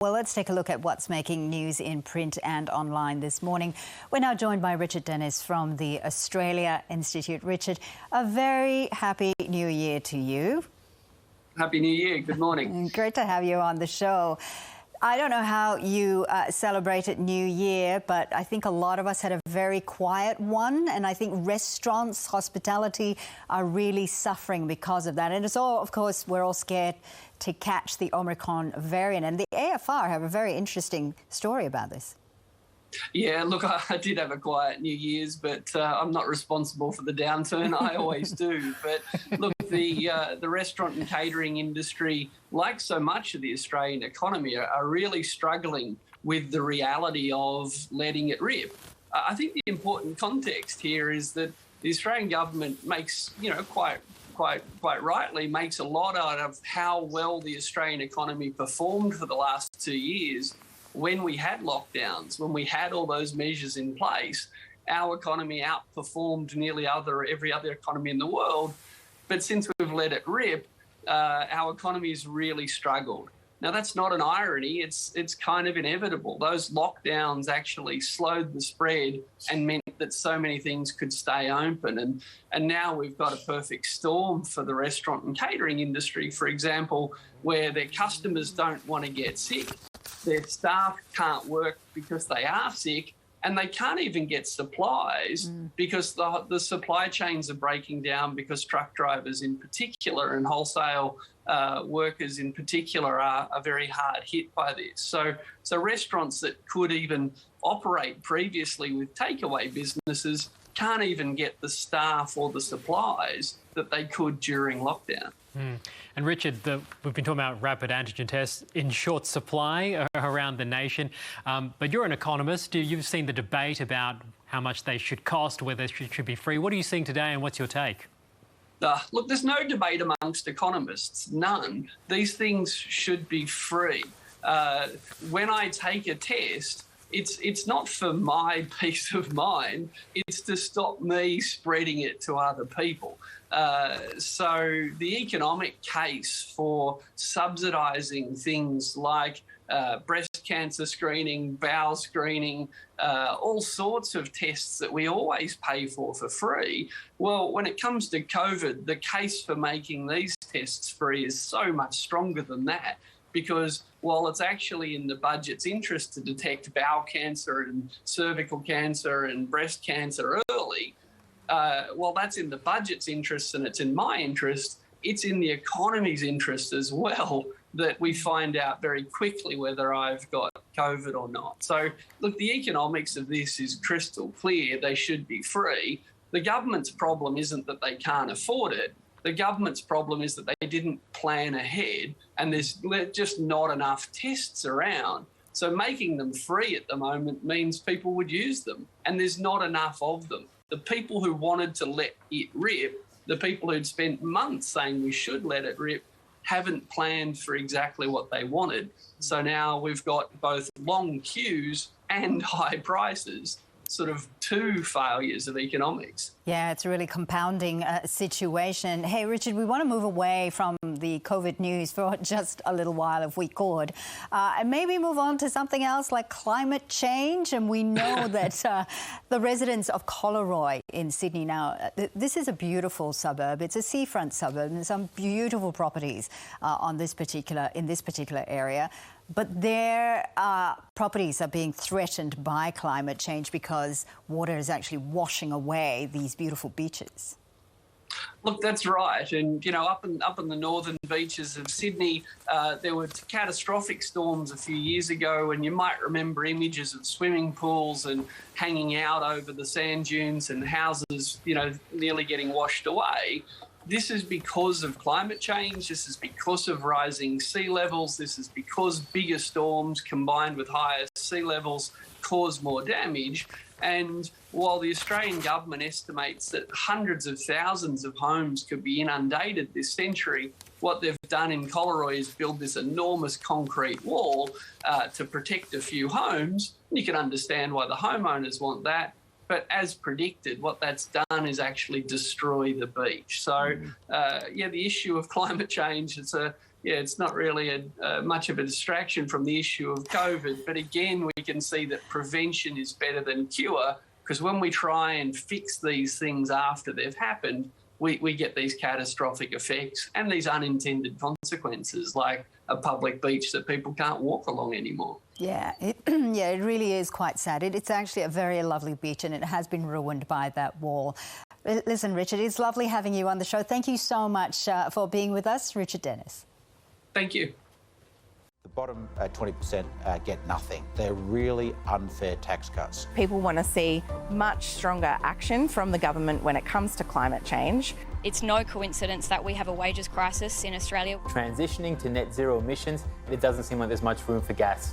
Well, let's take a look at what's making news in print and online this morning. We're now joined by Richard Dennis from the Australia Institute. Richard, a very happy new year to you. Happy New Year. Good morning. Great to have you on the show. I don't know how you celebrated New Year, but I think a lot of us had a very quiet one. And I think restaurants, hospitality are really suffering because of that. And it's all, of course, we're all scared to catch the Omicron variant. And the AFR have a very interesting story about this. Yeah, look, I did have a quiet New Year's, but I'm not responsible for the downturn. I always do. But look, the restaurant and catering industry, like so much of the Australian economy, are really struggling with the reality of letting it rip. I think the important context here is that the Australian government makes, quite rightly, makes a lot out of how well the Australian economy performed for the last 2 years. When we had lockdowns, when we had all those measures in place, our economy outperformed nearly every other economy in the world. But since we've let it rip, our economy's really struggled. Now, that's not an irony. It's kind of inevitable. Those lockdowns actually slowed the spread and meant that so many things could stay open. And now we've got a perfect storm for the restaurant and catering industry, for example, where their customers don't want to get sick. Their staff can't work because they are sick, and they can't even get supplies because the supply chains are breaking down, because truck drivers in particular and wholesale workers in particular are very hard hit by this. So restaurants that could even operate previously with takeaway businesses can't even get the staff or the supplies that they could during lockdown. And Richard, we've been talking about rapid antigen tests in short supply around the nation, but you're an economist. You've seen the debate about how much they should cost, whether they should be free. What are you seeing today, and what's your take? Look, there's no debate amongst economists, none. These things should be free. When I take a test, it's not for my peace of mind, it's to stop me spreading it to other people. So the economic case for subsidising things like breast cancer screening, bowel screening, all sorts of tests that we always pay for free. Well, when it comes to COVID, the case for making these tests free is so much stronger than that, because while it's actually in the budget's interest to detect bowel cancer and cervical cancer and breast cancer early, well, that's in the budget's interest and it's in my interest, it's in the economy's interest as well that we find out very quickly whether I've got COVID or not. So, look, the economics of this is crystal clear. They should be free. The government's problem isn't that they can't afford it. The government's problem is that they didn't plan ahead, and there's just not enough tests around. So making them free at the moment means people would use them, and there's not enough of them. The people who wanted to let it rip, the people who'd spent months saying we should let it rip, haven't planned for exactly what they wanted. So now we've got both long queues and high prices, sort of two failures of economics. Yeah, it's a really compounding situation. Hey, Richard, we want to move away from the COVID news for just a little while, if we could, and maybe move on to something else like climate change. And we know that the residents of Collaroy in Sydney now, this is a beautiful suburb. It's a seafront suburb, and some beautiful properties in this particular area. But their properties are being threatened by climate change because water is actually washing away these beautiful beaches. Look, that's right. And, up in the northern beaches of Sydney, there were catastrophic storms a few years ago, and you might remember images of swimming pools and hanging out over the sand dunes and houses, nearly getting washed away. This is because of climate change. This is because of rising sea levels. This is because bigger storms combined with higher sea levels cause more damage. And while the Australian government estimates that hundreds of thousands of homes could be inundated this century, what they've done in Collaroy is build this enormous concrete wall to protect a few homes. You can understand why the homeowners want that. But as predicted, what that's done is actually destroy the beach. So, the issue of climate change, it's not really much of a distraction from the issue of COVID. But again, we can see that prevention is better than cure, because when we try and fix these things after they've happened, we get these catastrophic effects and these unintended consequences, like a public beach that people can't walk along anymore. Yeah, it really is quite sad. It's actually a very lovely beach and it has been ruined by that wall. Listen, Richard, it's lovely having you on the show. Thank you so much for being with us, Richard Dennis. Thank you. The bottom 20% get nothing. They're really unfair tax cuts. People want to see much stronger action from the government when it comes to climate change. It's no coincidence that we have a wages crisis in Australia. Transitioning to net zero emissions, it doesn't seem like there's much room for gas.